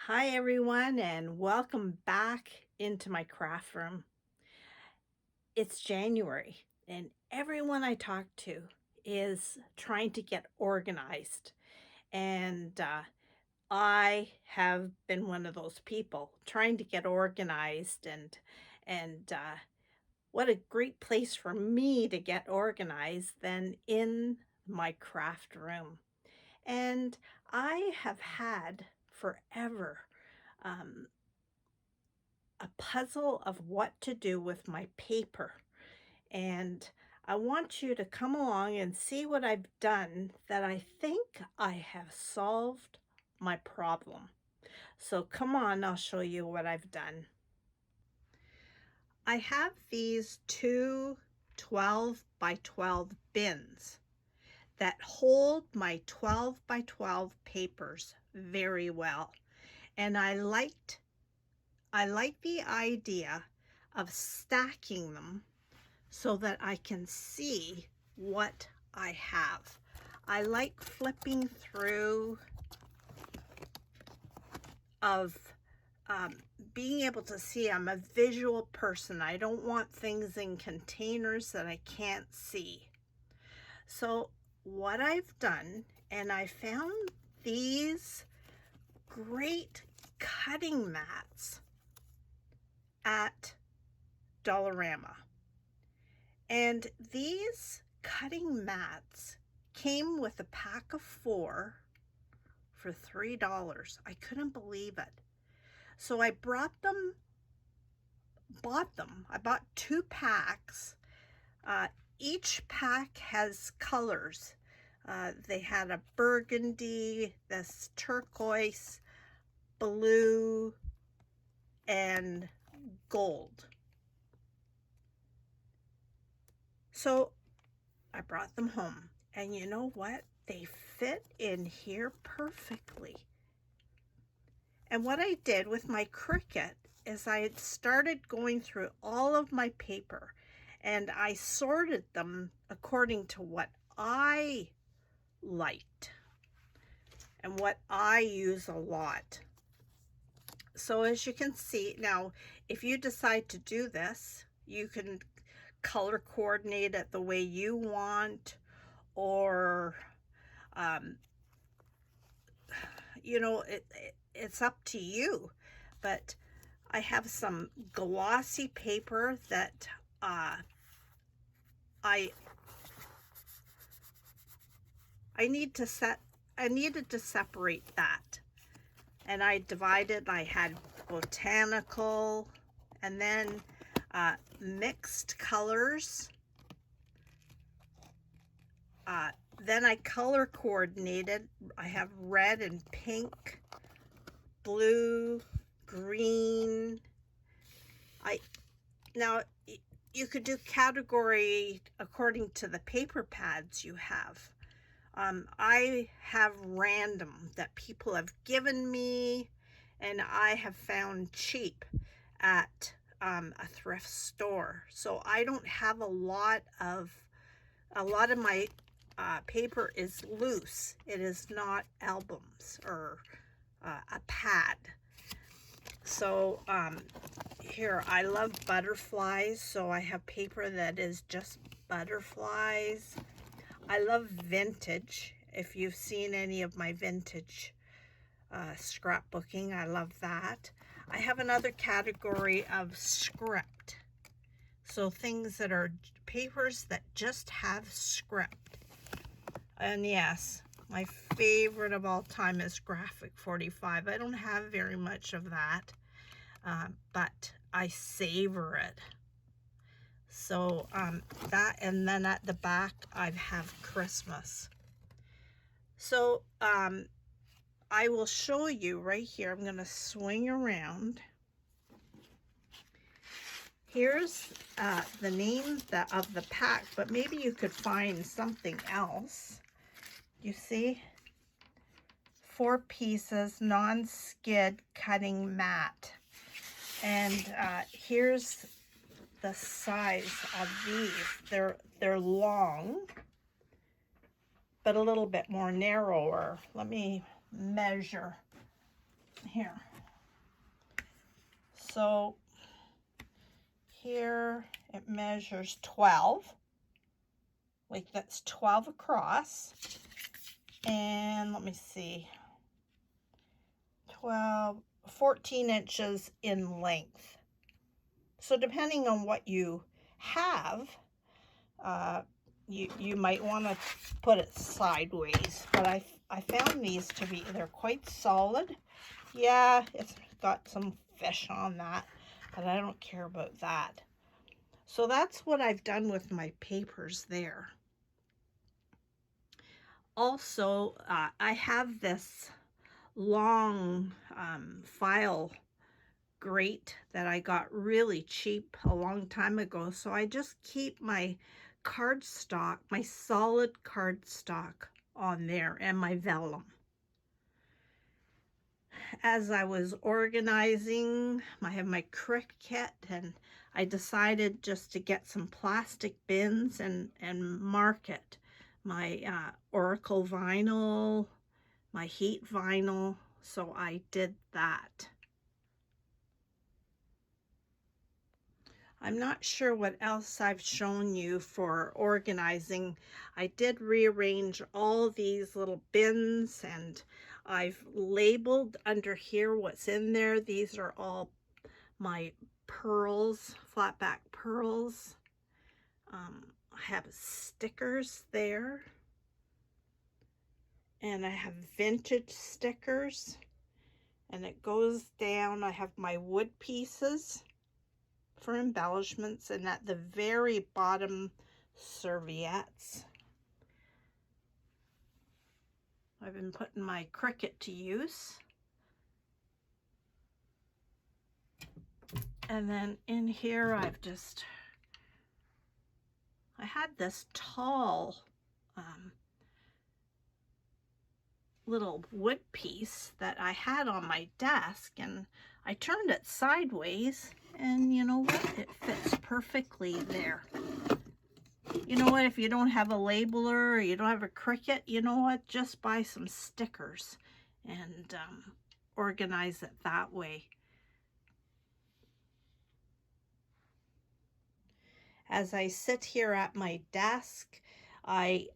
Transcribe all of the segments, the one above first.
Hi, everyone, and welcome back into my craft room. It's January, and everyone I talk to is trying to get organized. And I have been one of those people trying to get organized, and what a great place for me to get organized than in my craft room. And I have had forever. Um, a puzzle of what to do with my paper. And I want you to come along and see what I've done that I think I have solved my problem. So come on, I'll show you what I've done. I have these two 12 by 12 bins that hold my 12 by 12 papers very well. And I like the idea of stacking them so that I can see what I have. I like flipping through of um, being able to see. I'm a visual person. I don't want things in containers that I can't see. So what I've done, and I found these great cutting mats at Dollarama. And these cutting mats came with a pack of 4 for $3. I couldn't believe it. So I bought them. I bought 2 packs. Each pack has colors. They had a burgundy, this turquoise, blue, and gold. So I brought them home, and you know what? They fit in here perfectly. And what I did with my Cricut is I had started going through all of my paper, and I sorted them according to what I liked and what I use a lot. So as you can see, now if you decide to do this, you can color coordinate it the way you want, or um, it's up to you. But I have some glossy paper that I I need to set I needed to separate that, and I divided. I had botanical, and then mixed colors. Then I color coordinated. I have red and pink, blue, green. I now you could do category according to the paper pads you have. I have random that people have given me, and I have found cheap at a thrift store. So I don't have a lot of my paper is loose. It is not albums or a pad. So here, I love butterflies, so I have paper that is just butterflies. I love vintage. If you've seen any of my vintage scrapbooking, I love that. I have another category of script. So things that are papers that just have script. And yes, my favorite of all time is Graphic 45. I don't have very much of that, but I savor it. So that, and then at the back I have Christmas. So I will show you right here. I'm going to swing around. Here's the name of the pack, but maybe you could find something else. You see? 4 pieces, non-skid cutting mat. And here's the size of these. They're long, but a little bit more narrower. Let me measure here. So here it measures 12, like that's 12 across, and let me see, 14 inches in length. So depending on what you have, you might want to put it sideways, but I found these to be, they're quite solid. Yeah, it's got some fish on that, but I don't care about that. So that's what I've done with my papers there. Also, I have this long file grate that I got really cheap a long time ago. So I just keep my cardstock, my solid cardstock on there, and my vellum. As I was organizing, I have my Cricut, and I decided just to get some plastic bins and mark it. My Oracle vinyl, my heat vinyl, so I did that. I'm not sure what else I've shown you for organizing. I did rearrange all these little bins, and I've labeled under here what's in there. These are all my pearls, flat back pearls. I have stickers there, and I have vintage stickers, and it goes down. I have my wood pieces for embellishments, and at the very bottom, serviettes. I've been putting my Cricut to use. And then in here I had this tall little wood piece that I had on my desk, and I turned it sideways, and you know what? It fits perfectly there. You know what? If you don't have a labeler or you don't have a Cricut, you know what? Just buy some stickers and organize it that way. As I sit here at my desk, I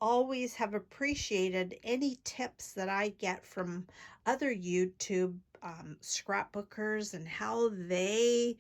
always have appreciated any tips that I get from other YouTube scrapbookers and how they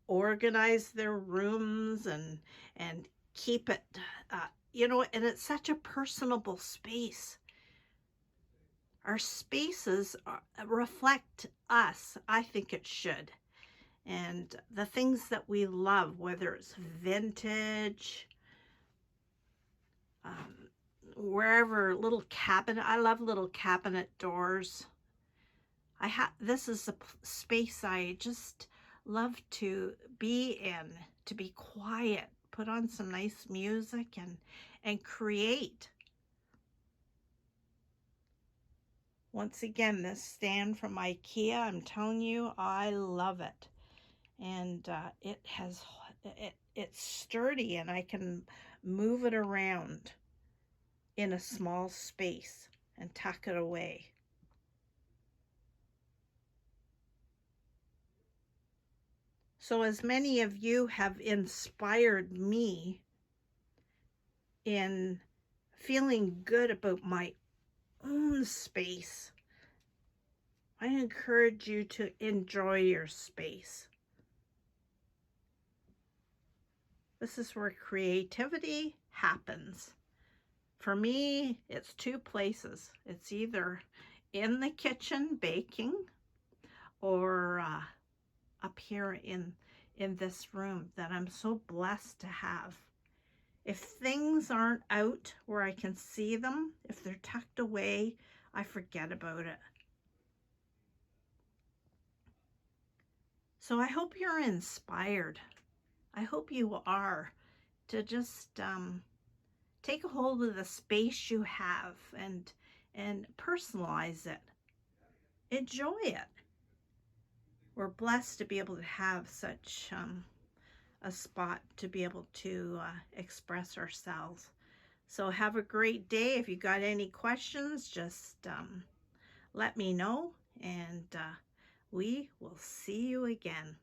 organize their rooms and keep it, you know, and it's such a personable space. Our spaces reflect us. I think it should. And the things that we love, whether it's vintage, wherever, little cabinet. I love little cabinet doors. This is a space I just love to be in, to be quiet, put on some nice music and create. Once again, this stand from IKEA, I'm telling you, I love it. And it's sturdy, and I can move it around in a small space and tuck it away. So as many of you have inspired me in feeling good about my own space, I encourage you to enjoy your space. This is where creativity happens. For me, it's two places. It's either in the kitchen baking, or up here in this room that I'm so blessed to have. If things aren't out where I can see them, if they're tucked away, I forget about it. So I hope you're inspired. I hope you are, to just take a hold of the space you have and personalize it. Enjoy it. We're blessed to be able to have such a spot to be able to express ourselves. So have a great day. If you got any questions, just let me know, and We will see you again.